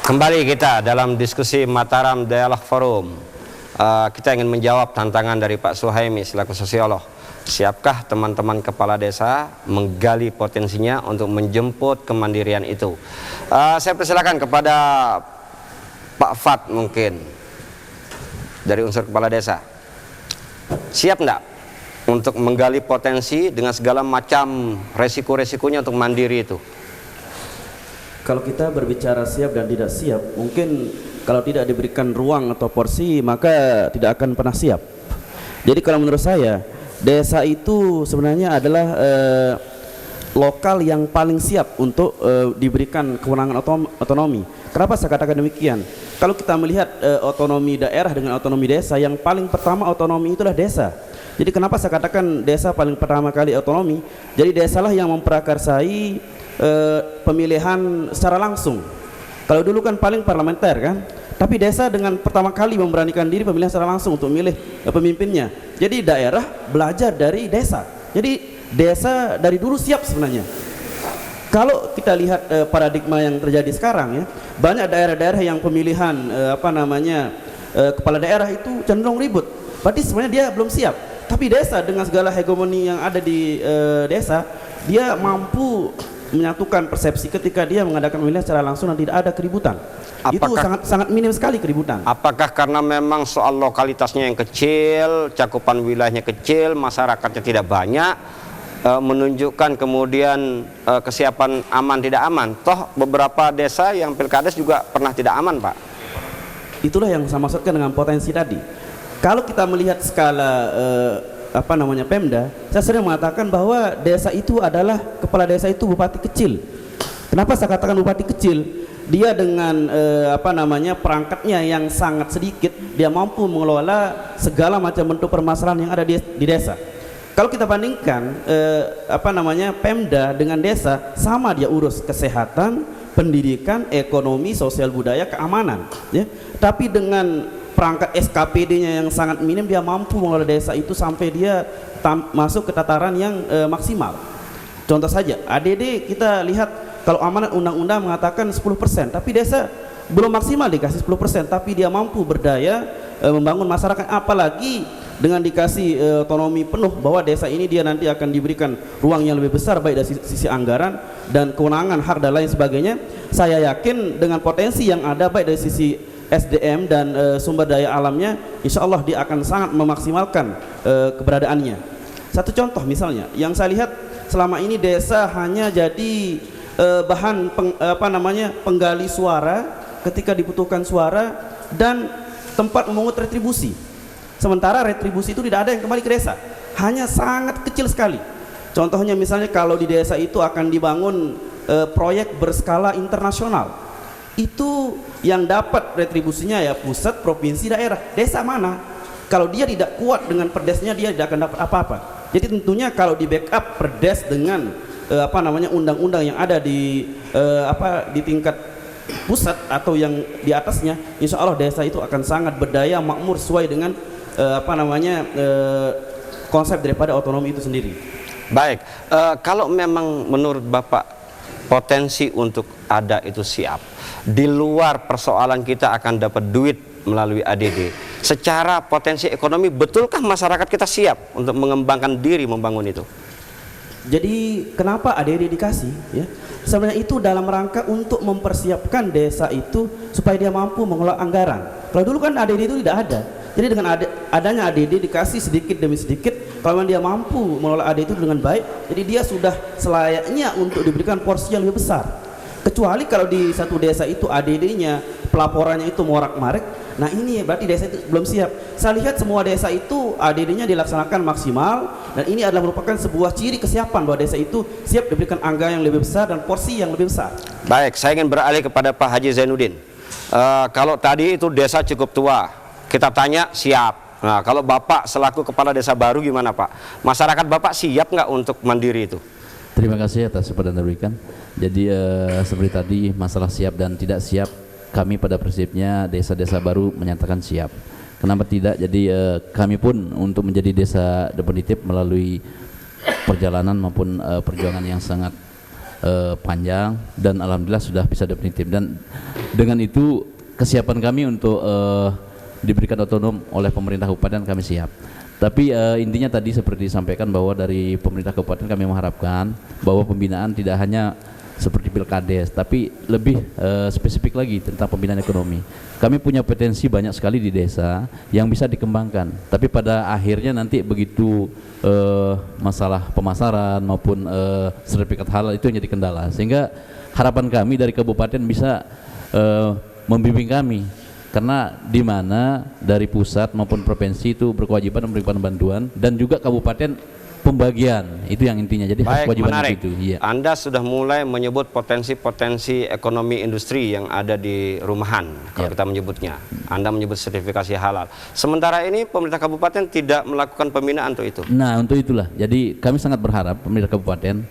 Kembali kita dalam diskusi Mataram Dialog Forum. Kita ingin menjawab tantangan dari Pak Suhaimi selaku sosiolog. Siapkah teman-teman kepala desa menggali potensinya untuk menjemput kemandirian itu? Saya persilakan kepada Pak Fat mungkin dari unsur kepala desa. Siap enggak untuk menggali potensi dengan segala macam resiko-resikonya untuk mandiri itu? Kalau kita berbicara siap dan tidak siap, mungkin kalau tidak diberikan ruang atau porsi maka tidak akan pernah siap. Jadi kalau menurut saya desa itu sebenarnya adalah lokal yang paling siap untuk diberikan kewenangan otonomi. Kenapa saya katakan demikian? Kalau kita melihat otonomi daerah dengan otonomi desa, yang paling pertama otonomi itulah desa. Jadi kenapa saya katakan desa paling pertama kali otonomi? Jadi desalah yang memprakarsai pemilihan secara langsung. Kalau dulu kan paling parlementer kan, tapi desa dengan pertama kali memberanikan diri pemilihan secara langsung untuk memilih pemimpinnya. Jadi daerah belajar dari desa. Jadi desa dari dulu siap sebenarnya. Kalau kita lihat paradigma yang terjadi sekarang ya, banyak daerah-daerah yang pemilihan kepala daerah itu cenderung ribut. Berarti sebenarnya dia belum siap. Tapi desa dengan segala hegemoni yang ada di desa, dia mampu menyatukan persepsi ketika dia mengadakan pemilihan secara langsung dan tidak ada keributan. Itu sangat minim sekali keributan. Apakah karena memang soal lokalitasnya yang kecil, cakupan wilayahnya kecil, masyarakatnya tidak banyak, menunjukkan kemudian kesiapan aman tidak aman? Toh beberapa desa yang pilkades juga pernah tidak aman, Pak. Itulah yang saya maksudkan dengan potensi tadi. Kalau kita melihat skala Pemda, saya sering mengatakan bahwa desa itu adalah kepala desa itu bupati kecil. Kenapa saya katakan bupati kecil? Dia dengan perangkatnya yang sangat sedikit, dia mampu mengelola segala macam bentuk permasalahan yang ada di desa. Kalau kita bandingkan Pemda dengan desa, sama dia urus kesehatan, pendidikan, ekonomi, sosial budaya, keamanan, ya. Tapi dengan perangkat SKPD-nya yang sangat minim, dia mampu mengelola desa itu sampai dia masuk ke tataran yang maksimal. Contoh saja, ADD kita lihat, kalau amanat undang-undang mengatakan 10%, tapi desa belum maksimal dikasih 10%, tapi dia mampu berdaya membangun masyarakat, apalagi dengan dikasih otonomi penuh bahwa desa ini dia nanti akan diberikan ruang yang lebih besar baik dari sisi anggaran dan kewenangan, hak dan lain sebagainya. Saya yakin dengan potensi yang ada baik dari sisi SDM dan sumber daya alamnya, insya Allah dia akan sangat memaksimalkan keberadaannya. Satu contoh misalnya, yang saya lihat selama ini desa hanya jadi bahan penggali suara ketika dibutuhkan suara dan tempat memungut retribusi. Sementara retribusi itu tidak ada yang kembali ke desa, hanya sangat kecil sekali. Contohnya misalnya kalau di desa itu akan dibangun proyek berskala internasional, itu yang dapat retribusinya ya pusat, provinsi, daerah. Desa mana? Kalau dia tidak kuat dengan perdesnya, dia tidak akan dapat apa-apa. Jadi tentunya kalau di backup perdes dengan undang-undang yang ada di tingkat pusat atau yang di atasnya, insya Allah desa itu akan sangat berdaya, makmur sesuai dengan konsep daripada otonomi itu sendiri. Baik, kalau memang menurut Bapak potensi untuk ada itu siap, di luar persoalan kita akan dapat duit melalui ADD, secara potensi ekonomi betulkah masyarakat kita siap untuk mengembangkan diri membangun itu? Jadi kenapa ADD dikasih ya? Sebenarnya itu dalam rangka untuk mempersiapkan desa itu supaya dia mampu mengelola anggaran. Kalau dulu kan ADD itu tidak ada. Jadi dengan adanya ADD dikasih sedikit demi sedikit, kalau dia mampu mengelola ADD itu dengan baik, jadi dia sudah selayaknya untuk diberikan porsi yang lebih besar. Kecuali kalau di satu desa itu ADD-nya, pelaporannya itu morak-marik, nah ini berarti desa itu belum siap. Saya lihat semua desa itu ADD-nya dilaksanakan maksimal, dan ini adalah merupakan sebuah ciri kesiapan bahwa desa itu siap diberikan anggaran yang lebih besar dan porsi yang lebih besar. Baik, saya ingin beralih kepada Pak Haji Zainuddin. Kalau tadi itu desa cukup tua, kita tanya siap. Nah, kalau Bapak selaku kepala desa baru gimana Pak? Masyarakat Bapak siap nggak untuk mandiri itu? Terima kasih atas kesempatan yang diberikan. Jadi seperti tadi masalah siap dan tidak siap, kami pada prinsipnya desa-desa baru menyatakan siap. Kenapa tidak? Jadi kami pun untuk menjadi desa definitif melalui perjalanan maupun perjuangan yang sangat panjang dan alhamdulillah sudah bisa definitif, dan dengan itu kesiapan kami untuk diberikan otonom oleh pemerintah kabupaten kami siap. Tapi intinya tadi seperti disampaikan bahwa dari pemerintah kabupaten kami mengharapkan bahwa pembinaan tidak hanya seperti Pilkades, tapi lebih spesifik lagi tentang pembinaan ekonomi. Kami punya potensi banyak sekali di desa yang bisa dikembangkan, tapi pada akhirnya nanti begitu masalah pemasaran maupun sertifikat halal itu yang jadi kendala, sehingga harapan kami dari kabupaten bisa membimbing kami, karena di mana dari pusat maupun provinsi itu berkewajiban memberikan bantuan dan juga kabupaten pembagian, itu yang intinya. Jadi baik, kewajiban menarik. itu. Iya. Anda sudah mulai menyebut potensi-potensi ekonomi industri yang ada di rumahan, kalau kita menyebutnya. Anda menyebut sertifikasi halal. Sementara ini pemerintah kabupaten tidak melakukan pembinaan untuk itu. Nah, untuk itulah. Jadi kami sangat berharap pemerintah kabupaten,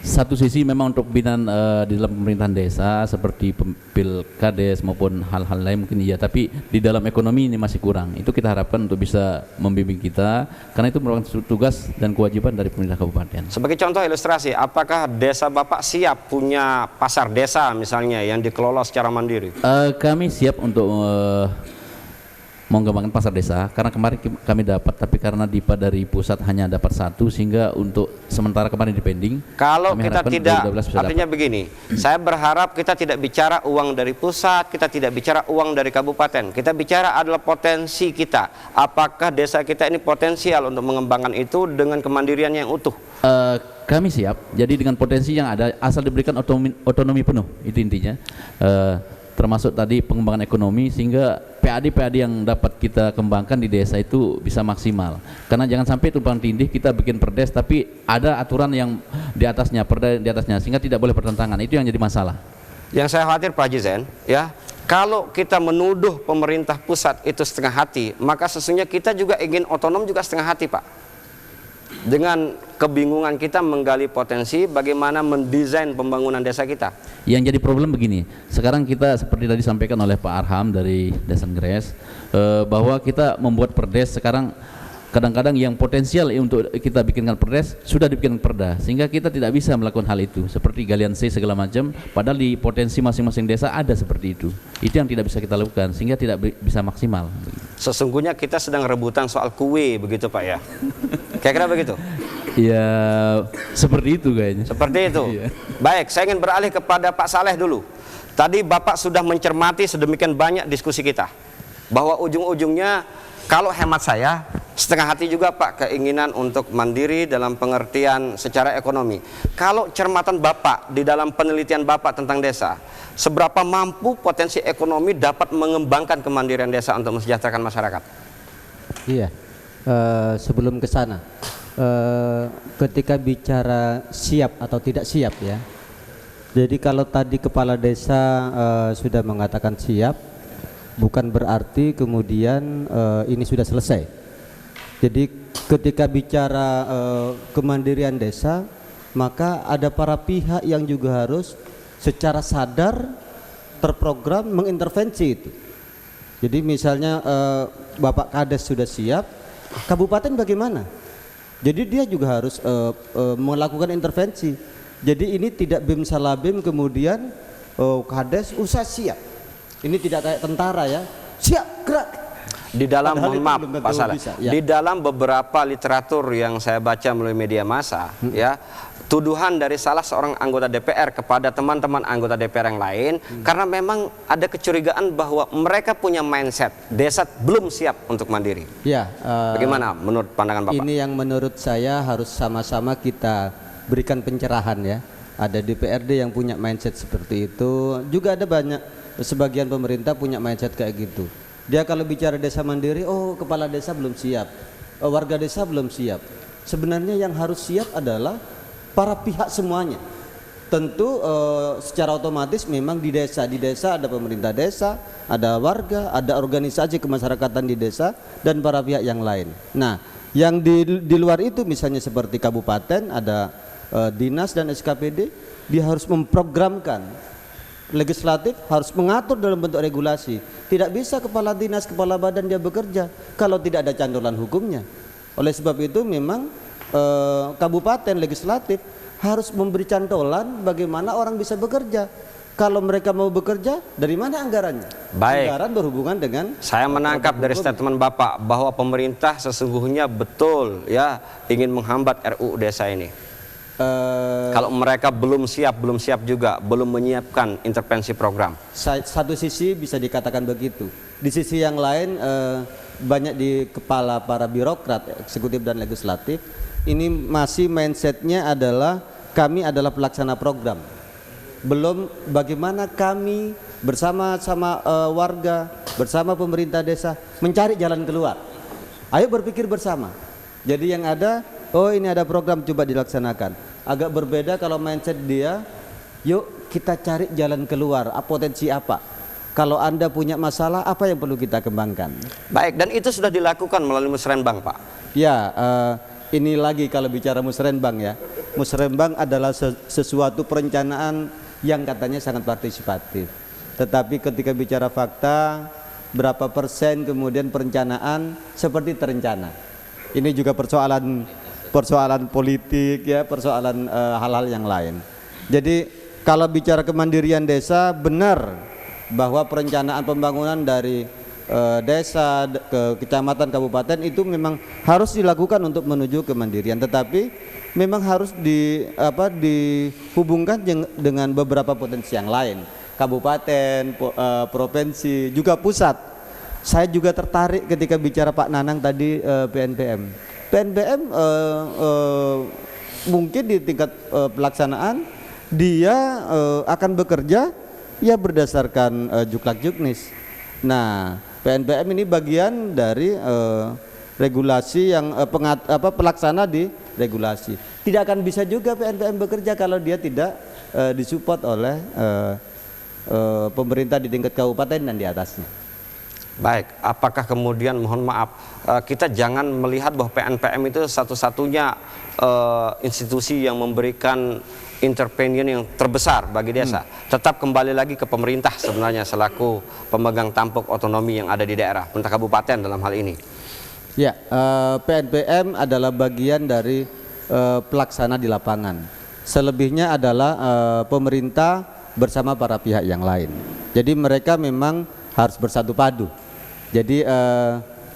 satu sisi memang untuk pembinaan di dalam pemerintahan desa seperti Pilkades maupun hal-hal lain mungkin iya, tapi di dalam ekonomi ini masih kurang. Itu kita harapkan untuk bisa membimbing kita, karena itu merupakan tugas dan kewajiban dari pemerintah kabupaten. Sebagai contoh ilustrasi, apakah desa Bapak siap punya pasar desa misalnya yang dikelola secara mandiri? Kami siap untuk mengembangkan pasar desa, karena kemarin kami dapat, tapi karena DIPA dari pusat hanya dapat satu, sehingga untuk sementara kemarin dipending. Kalau kita tidak, artinya begini, saya berharap kita tidak bicara uang dari pusat, kita tidak bicara uang dari kabupaten, kita bicara adalah potensi kita. Apakah desa kita ini potensial untuk mengembangkan itu dengan kemandirian yang utuh? Kami siap, jadi dengan potensi yang ada, asal diberikan otonomi penuh, itu intinya. Termasuk tadi pengembangan ekonomi, sehingga PAD-PAD yang dapat kita kembangkan di desa itu bisa maksimal. Karena jangan sampai tumpang tindih kita bikin perdes tapi ada aturan yang di atasnya, perda di atasnya, sehingga tidak boleh bertentangan. Itu yang jadi masalah. Yang saya khawatir Pak Jizen, ya, kalau kita menuduh pemerintah pusat itu setengah hati, maka sesungguhnya kita juga ingin otonom juga setengah hati, Pak. Dengan kebingungan kita menggali potensi bagaimana mendesain pembangunan desa kita. Yang jadi problem begini, sekarang kita seperti tadi disampaikan oleh Pak Arham dari Desan Gres, bahwa kita membuat perdes sekarang kadang-kadang yang potensial untuk kita bikinkan perdes sudah dibikin perda, sehingga kita tidak bisa melakukan hal itu seperti galian C segala macam, padahal di potensi masing-masing desa ada seperti itu yang tidak bisa kita lakukan, sehingga tidak bisa maksimal. Sesungguhnya kita sedang rebutan soal kue, begitu Pak ya? Kira-kira begitu? Ya seperti itu kayaknya. Seperti itu. Iya. Baik, saya ingin beralih kepada Pak Saleh dulu. Tadi Bapak sudah mencermati sedemikian banyak diskusi kita, bahwa ujung-ujungnya kalau hemat saya setengah hati juga Pak keinginan untuk mandiri dalam pengertian secara ekonomi. Kalau cermatan Bapak di dalam penelitian Bapak tentang desa, seberapa mampu potensi ekonomi dapat mengembangkan kemandirian desa untuk mensejahterakan masyarakat? Iya, sebelum ke sana, ketika bicara siap atau tidak siap ya, jadi kalau tadi kepala desa sudah mengatakan siap, bukan berarti kemudian ini sudah selesai. Jadi ketika bicara kemandirian desa, maka ada para pihak yang juga harus secara sadar terprogram mengintervensi itu. Jadi misalnya Bapak Kades sudah siap, kabupaten bagaimana? Jadi dia juga harus melakukan intervensi. Jadi ini tidak bim salabim kemudian Kades usah siap. Ini tidak kayak tentara ya, siap gerak. Di dalam, mohon maaf Pak Saleh, ya. Di dalam beberapa literatur yang saya baca melalui media massa, ya, tuduhan dari salah seorang anggota DPR kepada teman-teman anggota DPR yang lain, karena memang ada kecurigaan bahwa mereka punya mindset desa belum siap untuk mandiri. Ya, bagaimana menurut pandangan Bapak? Ini yang menurut saya harus sama-sama kita berikan pencerahan ya. Ada DPRD yang punya mindset seperti itu, juga ada banyak sebagian pemerintah punya mindset kayak gitu. Dia kalau bicara desa mandiri, oh kepala desa belum siap, warga desa belum siap. Sebenarnya yang harus siap adalah para pihak semuanya. Tentu secara otomatis memang di desa ada pemerintah desa, ada warga, ada organisasi kemasyarakatan di desa dan para pihak yang lain. Nah, yang di luar itu misalnya seperti kabupaten ada dinas dan SKPD, dia harus memprogramkan. Legislatif harus mengatur dalam bentuk regulasi. Tidak bisa kepala dinas, kepala badan dia bekerja kalau tidak ada cantolan hukumnya. Oleh sebab itu memang kabupaten legislatif harus memberi cantolan bagaimana orang bisa bekerja. Kalau mereka mau bekerja, dari mana anggarannya? Baik. Anggaran berhubungan dengan Saya menangkap dari statement Bapak bahwa pemerintah sesungguhnya betul ya ingin menghambat RUU desa ini. Kalau mereka belum siap juga, belum menyiapkan intervensi program. satu sisi bisa dikatakan begitu. Di sisi yang lain banyak di kepala para birokrat eksekutif dan legislatif ini masih mindsetnya adalah kami adalah pelaksana program. Belum bagaimana kami bersama-sama warga, bersama pemerintah desa mencari jalan keluar. Ayo berpikir bersama. Jadi yang ada, oh ini ada program coba dilaksanakan. Agak berbeda kalau mindset dia, yuk kita cari jalan keluar, potensi apa. Kalau Anda punya masalah, apa yang perlu kita kembangkan? Baik, dan itu sudah dilakukan melalui musrenbang, Pak. Ya, ini lagi kalau bicara musrenbang ya. Musrenbang adalah sesuatu perencanaan yang katanya sangat partisipatif. Tetapi ketika bicara fakta, berapa persen kemudian perencanaan seperti terencana. Ini juga persoalan politik ya, persoalan hal-hal yang lain. Jadi kalau bicara kemandirian desa, benar bahwa perencanaan pembangunan dari desa ke kecamatan, kabupaten itu memang harus dilakukan untuk menuju kemandirian, tetapi memang harus dihubungkan dengan beberapa potensi yang lain, kabupaten, provinsi, juga pusat. Saya juga tertarik ketika bicara Pak Nanang tadi PNPM. PNPM mungkin di tingkat pelaksanaan dia akan bekerja ya berdasarkan juklak juknis. Nah, PNPM ini bagian dari regulasi yang pelaksana di regulasi. Tidak akan bisa juga PNPM bekerja kalau dia tidak disupport oleh pemerintah di tingkat kabupaten dan di atasnya. Baik, apakah kemudian mohon maaf kita jangan melihat bahwa PNPM itu satu-satunya institusi yang memberikan intervention yang terbesar bagi desa. Tetap kembali lagi ke pemerintah sebenarnya selaku pemegang tampuk otonomi yang ada di daerah, pemerintah kabupaten dalam hal ini. Ya, PNPM adalah bagian dari pelaksana di lapangan. Selebihnya adalah pemerintah bersama para pihak yang lain. Jadi mereka memang harus bersatu padu. Jadi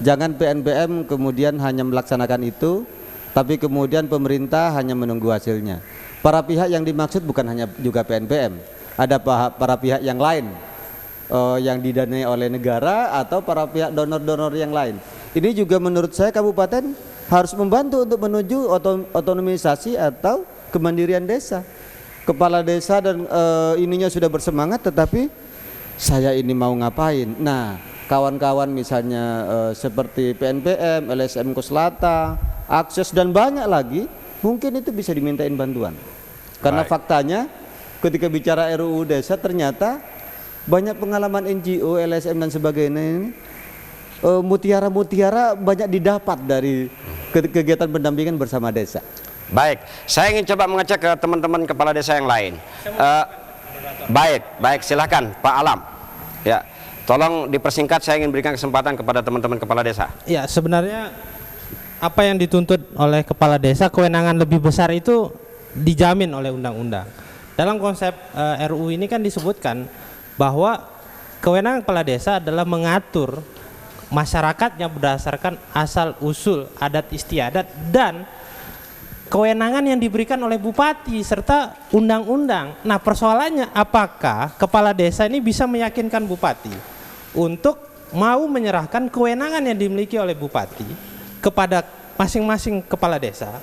jangan PNPM kemudian hanya melaksanakan itu, tapi kemudian pemerintah hanya menunggu hasilnya. Para pihak yang dimaksud bukan hanya juga PNPM, ada para pihak yang lain yang didanai oleh negara atau para pihak donor-donor yang lain. Ini juga menurut saya kabupaten harus membantu untuk menuju otonomisasi atau kemandirian desa. Kepala desa dan ininya sudah bersemangat, tetapi saya ini mau ngapain? Nah, kawan-kawan misalnya seperti PNPM, LSM Koslata, Akses dan banyak lagi, mungkin itu bisa dimintain bantuan. Karena faktanya ketika bicara RUU desa ternyata banyak pengalaman NGO, LSM dan sebagainya ini mutiara-mutiara banyak didapat dari kegiatan pendampingan bersama desa. Baik, saya ingin coba mengecek ke teman-teman kepala desa yang lain. Baik, silakan Pak Alam. Ya, tolong dipersingkat. Saya ingin berikan kesempatan kepada teman-teman kepala desa. Ya, sebenarnya apa yang dituntut oleh kepala desa, kewenangan lebih besar itu dijamin oleh undang-undang. Dalam konsep RUU ini kan disebutkan bahwa kewenangan kepala desa adalah mengatur masyarakatnya berdasarkan asal usul adat istiadat dan kewenangan yang diberikan oleh bupati serta undang-undang. Nah, persoalannya apakah kepala desa ini bisa meyakinkan bupati untuk mau menyerahkan kewenangan yang dimiliki oleh bupati kepada masing-masing kepala desa,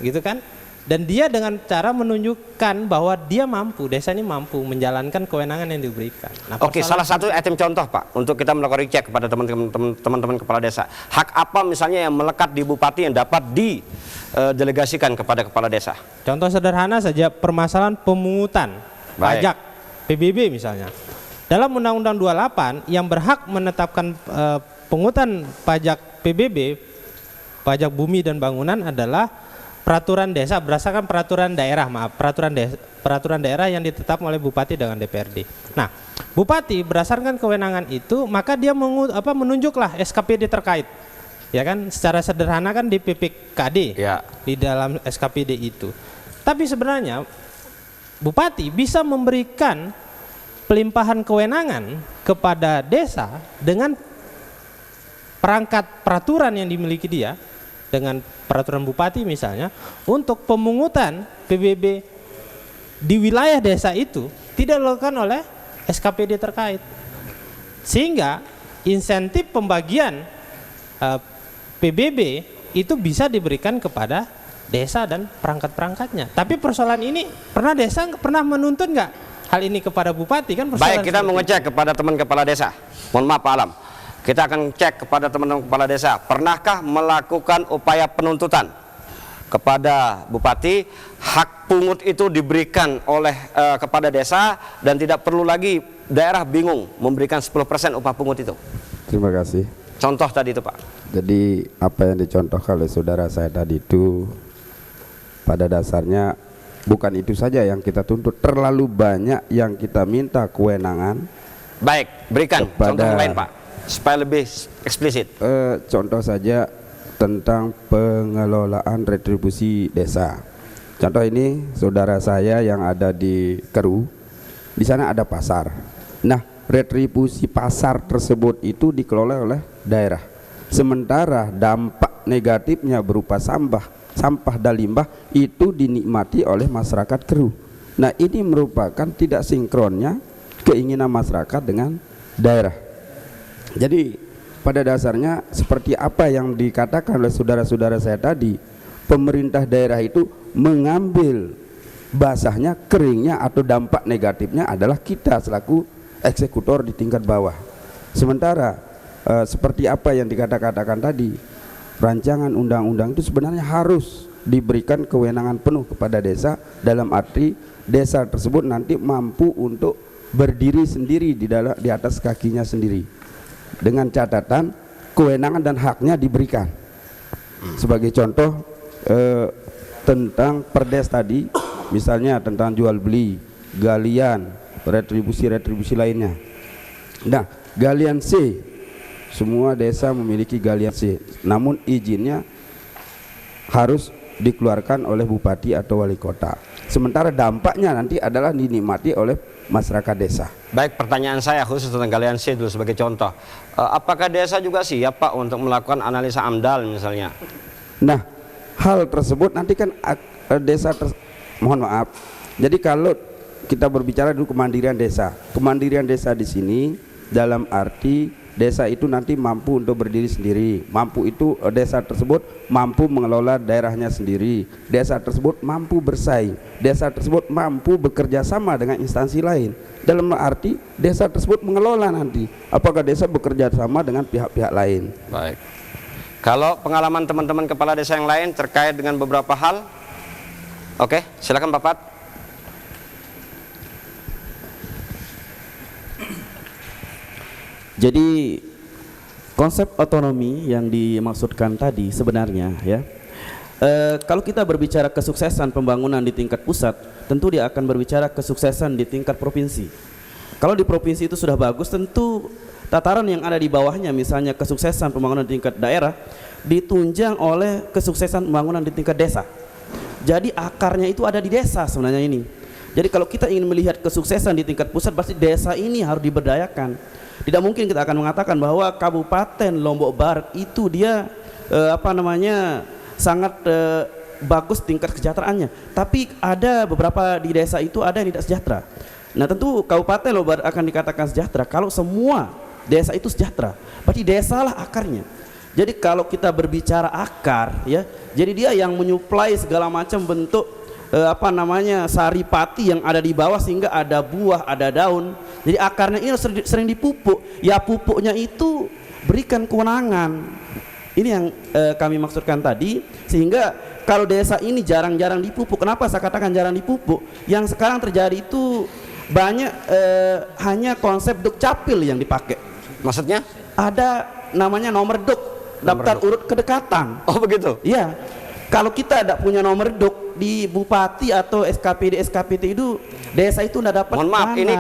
gitu kan? Dan dia dengan cara menunjukkan bahwa dia mampu, desa ini mampu menjalankan kewenangan yang diberikan. Nah, Oke, salah satu item contoh Pak, untuk kita melakukan cek kepada teman-teman kepala desa. Hak apa misalnya yang melekat di bupati yang dapat didelegasikan kepada kepala desa? Contoh sederhana saja, permasalahan pemungutan pajak PBB misalnya. Dalam Undang-Undang 28 yang berhak menetapkan pungutan pajak PBB, pajak bumi dan bangunan adalah peraturan desa berdasarkan peraturan daerah yang ditetapkan oleh bupati dengan DPRD. Nah, bupati berdasarkan kewenangan itu maka dia menunjuklah SKPD terkait. Ya kan, secara sederhana kan di PPKD ya. Di dalam SKPD itu. Tapi sebenarnya bupati bisa memberikan pelimpahan kewenangan kepada desa dengan perangkat peraturan yang dimiliki dia, dengan peraturan bupati misalnya, untuk pemungutan PBB di wilayah desa itu tidak dilakukan oleh SKPD terkait, sehingga insentif pembagian PBB itu bisa diberikan kepada desa dan perangkat-perangkatnya. Tapi persoalan ini desa pernah menuntut nggak hal ini kepada bupati? Kan baik, kita mau ngecek kepada teman kepala desa. Mohon maaf Pak Alam, kita akan cek kepada teman-teman kepala desa, pernahkah melakukan upaya penuntutan kepada bupati, hak pungut itu diberikan oleh kepada desa dan tidak perlu lagi daerah bingung memberikan 10% upah pungut itu. Terima kasih. Contoh tadi itu Pak. Jadi apa yang dicontohkan oleh saudara saya tadi itu pada dasarnya bukan itu saja yang kita tuntut, terlalu banyak yang kita minta kewenangan. Baik, berikan contoh yang lain Pak, supaya lebih eksplisit. Contoh saja tentang pengelolaan retribusi desa. Contoh ini saudara saya yang ada di Keru, di sana ada pasar. Nah, retribusi pasar tersebut itu dikelola oleh daerah. Sementara dampak negatifnya berupa sampah dan limbah itu dinikmati oleh masyarakat Keru. Nah, ini merupakan tidak sinkronnya keinginan masyarakat dengan daerah. Jadi pada dasarnya seperti apa yang dikatakan oleh saudara-saudara saya tadi, pemerintah daerah itu mengambil basahnya, keringnya atau dampak negatifnya adalah kita selaku eksekutor di tingkat bawah. Sementara seperti apa yang dikatakan tadi, rancangan undang-undang itu sebenarnya harus diberikan kewenangan penuh kepada desa, dalam arti desa tersebut nanti mampu untuk berdiri sendiri di atas kakinya sendiri, dengan catatan kewenangan dan haknya diberikan. Sebagai contoh tentang perdes tadi, misalnya tentang jual beli, galian, retribusi lainnya. Nah, galian C, semua desa memiliki galian C, namun izinnya harus dikeluarkan oleh bupati atau wali kota. Sementara dampaknya nanti adalah dinikmati oleh masyarakat desa. Baik, pertanyaan saya khusus tentang galian C dulu sebagai contoh. Apakah desa juga siap Pak untuk melakukan analisa AMDAL misalnya? Nah, hal tersebut nanti kan mohon maaf. Jadi kalau kita berbicara dulu kemandirian desa di sini dalam arti desa itu nanti mampu untuk berdiri sendiri, mampu itu desa tersebut mampu mengelola daerahnya sendiri, desa tersebut mampu bersaing, desa tersebut mampu bekerja sama dengan instansi lain. Dalam arti desa tersebut mengelola nanti apakah desa bekerja sama dengan pihak-pihak lain. Baik. Kalau pengalaman teman-teman kepala desa yang lain terkait dengan beberapa hal, oke, silakan Bapak. Jadi konsep otonomi yang dimaksudkan tadi sebenarnya ya, kalau kita berbicara kesuksesan pembangunan di tingkat pusat, tentu dia akan berbicara kesuksesan di tingkat provinsi. Kalau di provinsi itu sudah bagus, tentu tataran yang ada di bawahnya, misalnya kesuksesan pembangunan di tingkat daerah, ditunjang oleh kesuksesan pembangunan di tingkat desa. Jadi akarnya itu ada di desa sebenarnya ini. Jadi kalau kita ingin melihat kesuksesan di tingkat pusat, pasti desa ini harus diberdayakan. Tidak mungkin kita akan mengatakan bahwa Kabupaten Lombok Barat itu dia sangat bagus tingkat kesejahteraannya, tapi ada beberapa di desa itu ada yang tidak sejahtera. Nah, tentu Kabupaten Lombok Barat akan dikatakan sejahtera kalau semua desa itu sejahtera, berarti desalah akarnya. Jadi kalau kita berbicara akar ya, jadi dia yang menyuplai segala macam bentuk saripati yang ada di bawah sehingga ada buah, ada daun. Jadi akarnya ini sering dipupuk. Ya pupuknya itu berikan kewenangan. Ini yang kami maksudkan tadi. Sehingga kalau desa ini jarang-jarang dipupuk. Kenapa saya katakan jarang dipupuk? Yang sekarang terjadi itu banyak hanya konsep dukcapil yang dipakai. Maksudnya? Ada namanya nomor duk, daftar urut kedekatan. Oh begitu? Iya. Kalau kita tidak punya nomor duk di bupati atau SKPD itu desa itu tidak dapat. Mohon maaf, ini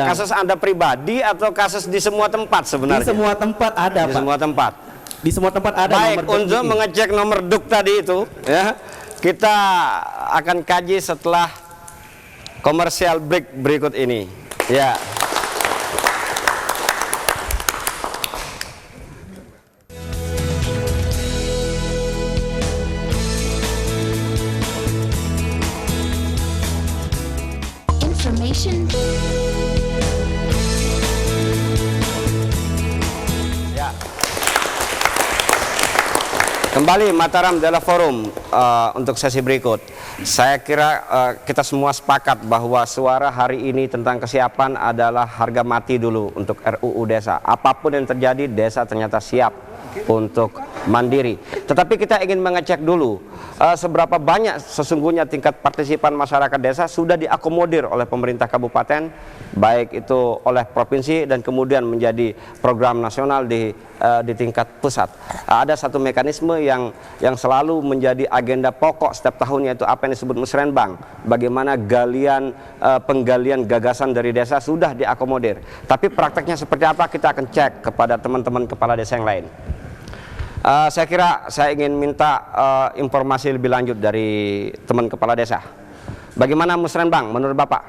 kasus Anda pribadi atau kasus di semua tempat sebenarnya? Di semua tempat ada, Pak. Di semua tempat. Di semua tempat ada. Baik, untuk mengecek nomor duk tadi itu, ya, kita akan kaji setelah komersial break berikut ini. Ya. Information. Ya. Kembali Mataram Dialog Forum untuk sesi berikut. Saya kira kita semua sepakat bahwa suara hari ini tentang kesiapan adalah harga mati dulu untuk RUU Desa. Apapun yang terjadi, desa ternyata siap untuk mandiri. Tetapi kita ingin mengecek dulu seberapa banyak sesungguhnya tingkat partisipan masyarakat desa sudah diakomodir oleh pemerintah kabupaten, baik itu oleh provinsi dan kemudian menjadi program nasional di tingkat pusat. Ada satu mekanisme yang selalu menjadi agenda pokok setiap tahunnya, itu apa yang disebut musrenbang. Bagaimana penggalian gagasan dari desa sudah diakomodir. Tapi prakteknya seperti apa, kita akan cek kepada teman-teman kepala desa yang lain. Saya kira saya ingin minta informasi lebih lanjut dari teman kepala desa. Bagaimana musrenbang menurut Bapak?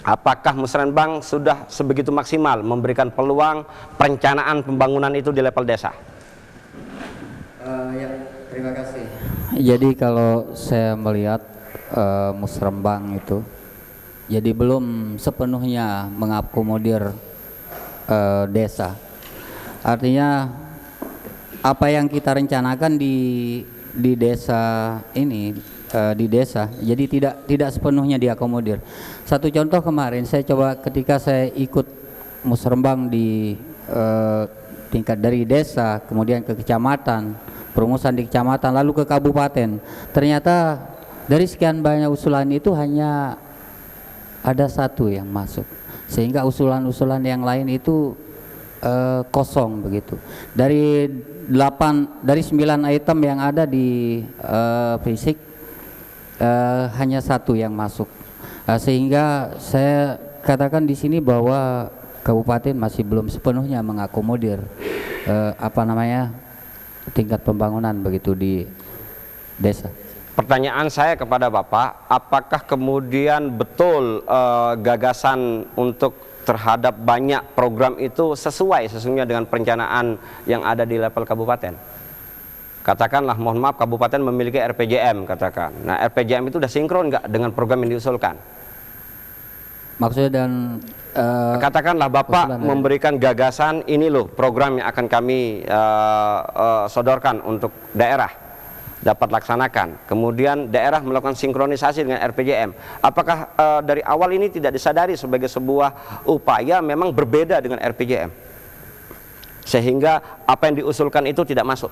Apakah musrenbang sudah sebegitu maksimal memberikan peluang perencanaan pembangunan itu di level desa? Ya, terima kasih. Jadi kalau saya melihat musrenbang itu, jadi belum sepenuhnya mengakomodir desa. Artinya apa yang kita rencanakan di desa ini, di desa, jadi tidak sepenuhnya diakomodir. Satu contoh kemarin saya coba ketika saya ikut musrenbang di tingkat dari desa, kemudian ke kecamatan, perumusan di kecamatan, lalu ke kabupaten. Ternyata dari sekian banyak usulan itu hanya ada satu yang masuk, sehingga usulan-usulan yang lain itu kosong begitu. Dari 9 item yang ada di fisik, hanya satu yang masuk. Sehingga saya katakan di sini bahwa kabupaten masih belum sepenuhnya mengakomodir tingkat pembangunan begitu di desa. Pertanyaan saya kepada Bapak, apakah kemudian betul gagasan untuk terhadap banyak program itu sesuai sesungguhnya dengan perencanaan yang ada di level kabupaten? Katakanlah, mohon maaf, kabupaten memiliki RPJM katakan. Nah, RPJM itu sudah sinkron nggak dengan program yang diusulkan? Maksudnya dan katakanlah Bapak memberikan gagasan, ini loh program yang akan kami sodorkan untuk daerah dapat laksanakan. Kemudian daerah melakukan sinkronisasi dengan RPJM. Apakah dari awal ini tidak disadari sebagai sebuah upaya memang berbeda dengan RPJM? Sehingga apa yang diusulkan itu tidak masuk.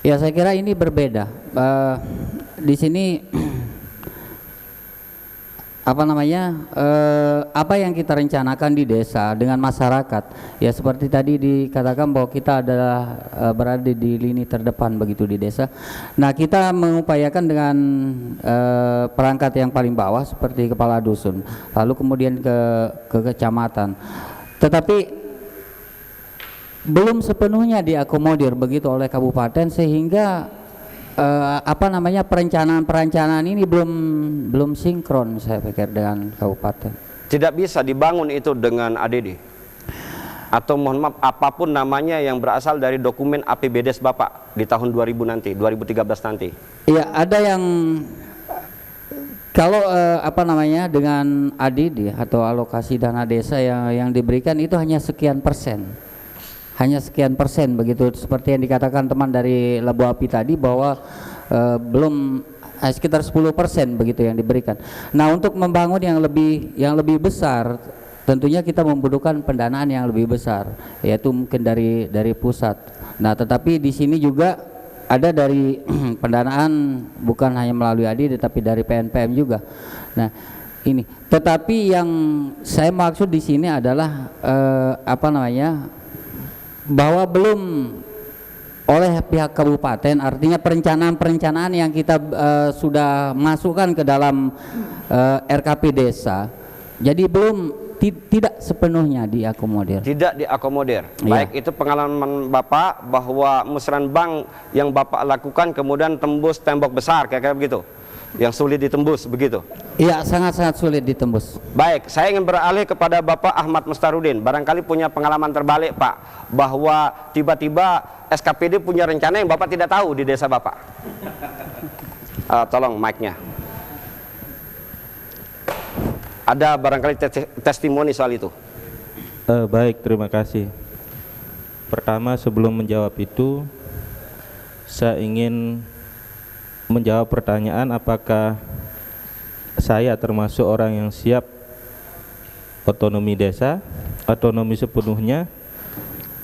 Ya, saya kira ini berbeda. Di sini apa yang kita rencanakan di desa dengan masyarakat, ya seperti tadi dikatakan bahwa kita adalah berada di lini terdepan begitu di desa. Nah, kita mengupayakan dengan perangkat yang paling bawah seperti kepala dusun, lalu kemudian ke kecamatan, tetapi belum sepenuhnya diakomodir begitu oleh kabupaten, sehingga perencanaan ini belum sinkron saya pikir dengan kabupaten. Tidak bisa dibangun itu dengan ADD atau mohon maaf apapun namanya yang berasal dari dokumen APBDes Bapak di tahun 2013 nanti. Iya, ada yang kalau dengan ADD atau alokasi dana desa yang diberikan itu hanya sekian persen. Hanya sekian persen begitu, seperti yang dikatakan teman dari Labu Api tadi bahwa belum sekitar 10% begitu yang diberikan. Nah, untuk membangun yang lebih besar tentunya kita membutuhkan pendanaan yang lebih besar, yaitu mungkin dari pusat. Nah, tetapi di sini juga ada dari pendanaan bukan hanya melalui ADD tetapi dari PNPM juga. Nah, ini. Tetapi yang saya maksud di sini adalah bahwa belum oleh pihak kabupaten, artinya perencanaan yang kita sudah masukkan ke dalam RKP desa, jadi tidak sepenuhnya diakomodir. Tidak diakomodir. Iya. Baik, itu pengalaman Bapak bahwa musrenbang yang Bapak lakukan kemudian tembus tembok besar, kayak begitu, yang sulit ditembus, begitu. Iya, sangat-sangat sulit ditembus. Baik, saya ingin beralih kepada Bapak Ahmad Mustarudin. Barangkali punya pengalaman terbalik, Pak, bahwa tiba-tiba SKPD punya rencana yang Bapak tidak tahu di desa Bapak. Tolong mic-nya. Ada barangkali testimoni soal itu. Baik, terima kasih. Pertama, sebelum menjawab itu, saya ingin menjawab pertanyaan apakah saya termasuk orang yang siap otonomi desa, otonomi sepenuhnya.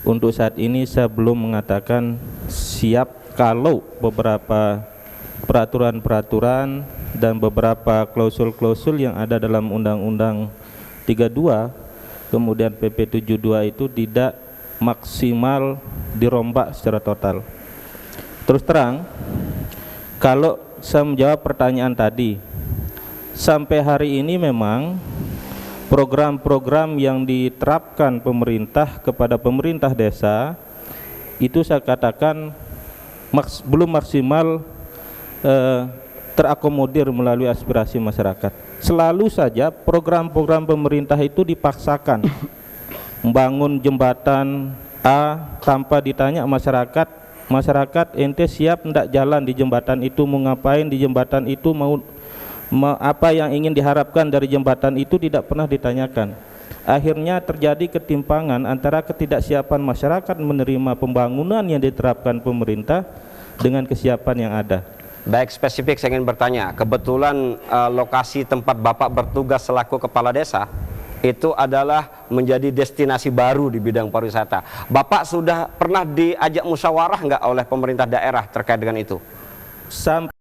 Untuk saat ini saya belum mengatakan siap kalau beberapa peraturan-peraturan dan beberapa klausul-klausul yang ada dalam Undang-Undang 32 kemudian PP 72 itu tidak maksimal dirombak secara total. Terus terang, kalau saya menjawab pertanyaan tadi, sampai hari ini memang program-program yang diterapkan pemerintah kepada pemerintah desa itu saya katakan belum maksimal terakomodir melalui aspirasi masyarakat. Selalu saja program-program pemerintah itu dipaksakan. Membangun jembatan A tanpa ditanya masyarakat, ente siap enggak jalan di jembatan itu, mau ngapain di jembatan itu, mau apa yang ingin diharapkan dari jembatan itu tidak pernah ditanyakan. Akhirnya terjadi ketimpangan antara ketidaksiapan masyarakat menerima pembangunan yang diterapkan pemerintah dengan kesiapan yang ada. Baik, spesifik saya ingin bertanya, kebetulan lokasi tempat Bapak bertugas selaku kepala desa itu adalah menjadi destinasi baru di bidang pariwisata. Bapak sudah pernah diajak musyawarah nggak oleh pemerintah daerah terkait dengan itu? Sampai